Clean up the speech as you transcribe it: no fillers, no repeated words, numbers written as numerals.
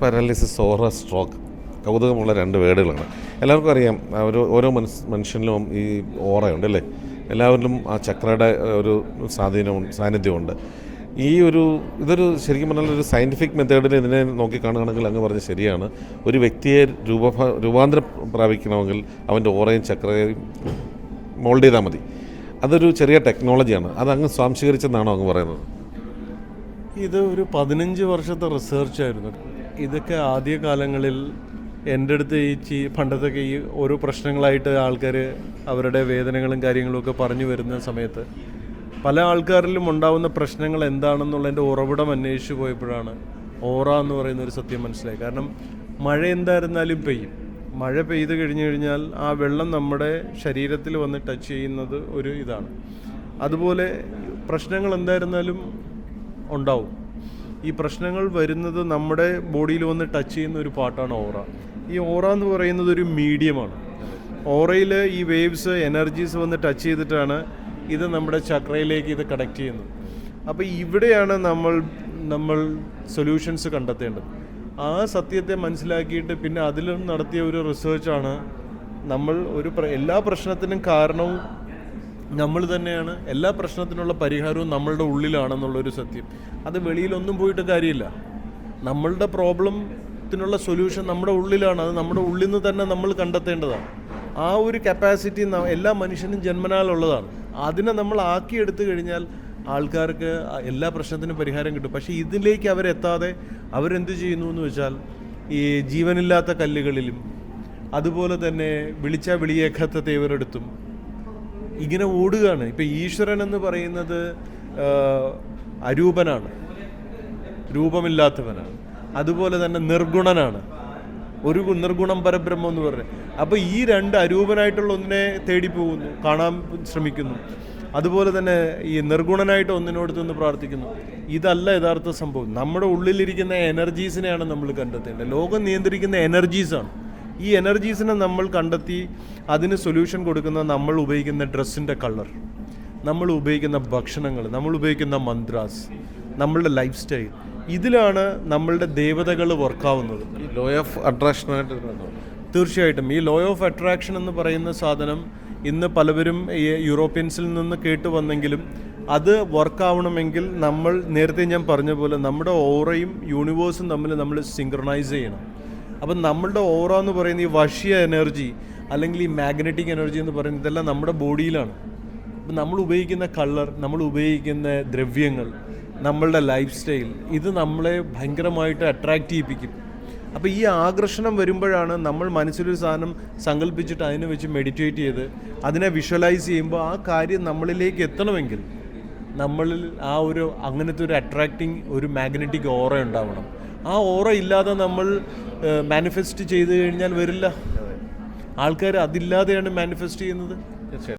Paralysis ഓറ stroke കൗതുകമുള്ള രണ്ട് വേർഡുകളാണ്. എല്ലാവർക്കും അറിയാം, ഓരോ മനുഷ്യനിലും ഈ ഓറയുണ്ട് അല്ലേ. എല്ലാവരിലും ആ ചക്രയുടെ ഒരു സാന്നിധ്യമുണ്ട്. ഇതൊരു ശരിക്കും പറഞ്ഞാൽ ഒരു സയൻറ്റിഫിക് മെത്തേഡിൽ ഇതിനെ നോക്കിക്കാണുകയാണെങ്കിൽ അങ്ങ് പറഞ്ഞ് ശരിയാണ്. ഒരു വ്യക്തിയെ രൂപാന്തരം പ്രാപിക്കണമെങ്കിൽ അവൻ്റെ ഓറയും ചക്രയും മോൾഡ് ചെയ്താൽ മതി. അതൊരു ചെറിയ ടെക്നോളജിയാണ്. അതങ്ങ് സ്വാംശീകരിച്ചെന്നാണോ അങ്ങ് പറയുന്നത്? ഇത് ഒരു 15 വർഷത്തെ റിസർച്ചായിരുന്നു. ഇതൊക്കെ ആദ്യകാലങ്ങളിൽ എൻ്റെ അടുത്ത് പണ്ടത്തൊക്കെ ഈ ഓരോ പ്രശ്നങ്ങളായിട്ട് ആൾക്കാർ അവരുടെ വേദനകളും കാര്യങ്ങളും ഒക്കെ പറഞ്ഞു വരുന്ന സമയത്ത് പല ആൾക്കാരിലും ഉണ്ടാകുന്ന പ്രശ്നങ്ങൾ എന്താണെന്നുള്ളതിൻ്റെ ഉറവിടം അന്വേഷിച്ച് പോയപ്പോഴാണ് ഓറ എന്ന് പറയുന്ന ഒരു സത്യം മനസ്സിലായി. കാരണം മഴ എന്തായിരുന്നാലും പെയ്യും. മഴ പെയ്ത് കഴിഞ്ഞു കഴിഞ്ഞാൽ ആ വെള്ളം നമ്മുടെ ശരീരത്തിൽ വന്ന് ടച്ച് ചെയ്യുന്നത് ഒരു ഇതാണ്. അതുപോലെ പ്രശ്നങ്ങൾ എന്തായിരുന്നാലും ഉണ്ടാവും. ഈ പ്രശ്നങ്ങൾ വരുന്നത് നമ്മുടെ ബോഡിയിൽ വന്ന് ടച്ച് ചെയ്യുന്ന ഒരു പാർട്ടാണ് ഓറ. ഈ ഓറ എന്ന് പറയുന്നത് ഒരു മീഡിയമാണ്. ഓറയിൽ ഈ വേവ്സ് എനർജീസ് വന്ന് ടച്ച് ചെയ്തിട്ടാണ് ഇത് നമ്മുടെ ചക്രയിലേക്ക് ഇത് കണക്ട് ചെയ്യുന്നത്. അപ്പോൾ ഇവിടെയാണ് നമ്മൾ സൊല്യൂഷൻസ് കണ്ടെത്തേണ്ടത്. ആ സത്യത്തെ മനസ്സിലാക്കിയിട്ട് പിന്നെ അതിൽ നടത്തിയ ഒരു റിസർച്ചാണ് നമ്മൾ എല്ലാ പ്രശ്നത്തിനും കാരണവും നമ്മൾ തന്നെയാണ്, എല്ലാ പ്രശ്നത്തിനുള്ള പരിഹാരവും നമ്മളുടെ ഉള്ളിലാണെന്നുള്ളൊരു സത്യം. അത് വെളിയിലൊന്നും പോയിട്ട് കാര്യമില്ല. നമ്മളുടെ പ്രോബ്ലത്തിനുള്ള സൊല്യൂഷൻ നമ്മുടെ ഉള്ളിലാണ്. അത് നമ്മുടെ ഉള്ളിൽ നിന്ന് തന്നെ നമ്മൾ കണ്ടെത്തേണ്ടതാണ്. ആ ഒരു കപ്പാസിറ്റി എല്ലാ മനുഷ്യനും ജന്മനാലുള്ളതാണ്. അതിനെ നമ്മൾ ആക്കിയെടുത്തു കഴിഞ്ഞാൽ ആൾക്കാർക്ക് എല്ലാ പ്രശ്നത്തിനും പരിഹാരം കിട്ടും. പക്ഷേ ഇതിലേക്ക് അവരെത്താതെ അവരെന്ത് ചെയ്യുന്നു എന്ന് വെച്ചാൽ ഈ ജീവനില്ലാത്ത കല്ലുകളിലും അതുപോലെ തന്നെ വിളിച്ചാൽ വിളിയേക്കാത്ത തേവരെടുത്തും ഇങ്ങനെ ഓടുകയാണ്. ഇപ്പം ഈശ്വരൻ എന്ന് പറയുന്നത് അരൂപനാണ്, രൂപമില്ലാത്തവനാണ്. അതുപോലെ തന്നെ നിർഗുണനാണ്, ഒരു നിർഗുണം പരബ്രഹ്മം എന്ന് പറഞ്ഞത്. അപ്പോൾ ഈ രണ്ട് അരൂപനായിട്ടുള്ള ഒന്നിനെ തേടി പോകുന്നു, കാണാൻ ശ്രമിക്കുന്നു. അതുപോലെ തന്നെ ഈ നിർഗുണനായിട്ട് ഒന്നിനോട് നിന്ന് പ്രാർത്ഥിക്കുന്നു. ഇതല്ല യഥാർത്ഥ സംഭവം. നമ്മുടെ ഉള്ളിലിരിക്കുന്ന എനർജീസിനെയാണ് നമ്മൾ കണ്ടെത്തേണ്ടത്. ലോകം നിയന്ത്രിക്കുന്ന എനർജീസാണ്. ഈ എനർജീസിനെ നമ്മൾ കണ്ടെത്തി അതിന് സൊല്യൂഷൻ കൊടുക്കുന്ന നമ്മൾ ഉപയോഗിക്കുന്ന ഡ്രസ്സിൻ്റെ കളർ, നമ്മൾ ഉപയോഗിക്കുന്ന ഭക്ഷണങ്ങൾ, നമ്മൾ ഉപയോഗിക്കുന്ന മന്ത്രാസ്, നമ്മളുടെ ലൈഫ് സ്റ്റൈൽ, ഇതിലാണ് നമ്മളുടെ ദേവതകൾ വർക്കാവുന്നത്. ലോ ഓഫ് അട്രാക്ഷനായിട്ട് തീർച്ചയായിട്ടും ഈ ലോ ഓഫ് അട്രാക്ഷൻ എന്ന് പറയുന്ന സാധനം ഇന്ന് പലവരും യൂറോപ്യൻസിൽ നിന്ന് കേട്ട് വന്നെങ്കിലും അത് വർക്കാവണമെങ്കിൽ നമ്മൾ നേരത്തെ ഞാൻ പറഞ്ഞ പോലെ നമ്മുടെ ഓറയും യൂണിവേഴ്സും തമ്മിൽ നമ്മൾ സിങ്ക്രണൈസ് ചെയ്യണം. അപ്പം നമ്മളുടെ ഓറ എന്ന് പറയുന്ന ഈ വശ്യ എനർജി അല്ലെങ്കിൽ ഈ മാഗ്നറ്റിക് എനർജി എന്ന് പറയുന്നത് ഇതെല്ലാം നമ്മുടെ ബോഡിയിലാണ്. അപ്പം നമ്മൾ ഉപയോഗിക്കുന്ന കളർ, നമ്മൾ ഉപയോഗിക്കുന്ന ദ്രവ്യങ്ങൾ, നമ്മളുടെ ലൈഫ് സ്റ്റൈൽ, ഇത് നമ്മളെ ഭയങ്കരമായിട്ട് അട്രാക്റ്റ് ചെയ്യിപ്പിക്കും. അപ്പോൾ ഈ ആകർഷണം വരുമ്പോഴാണ് നമ്മൾ മനസ്സിലൊരു സാധനം സങ്കല്പിച്ചിട്ട് അതിനെ വെച്ച് മെഡിറ്റേറ്റ് ചെയ്ത് അതിനെ വിഷ്വലൈസ് ചെയ്യുമ്പോൾ ആ കാര്യം നമ്മളിലേക്ക് എത്തണമെങ്കിൽ നമ്മളിൽ അങ്ങനത്തെ ഒരു അട്രാക്റ്റിംഗ് ഒരു മാഗ്നറ്റിക് ഓറ ഉണ്ടാവണം. ആ ഓറ ഇല്ലാതെ നമ്മൾ മാനിഫെസ്റ്റ് ചെയ്ത് കഴിഞ്ഞാൽ വരില്ല. ആൾക്കാർ അതില്ലാതെയാണ് മാനിഫെസ്റ്റ് ചെയ്യുന്നത്.